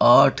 8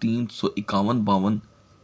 351-52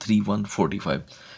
3145۔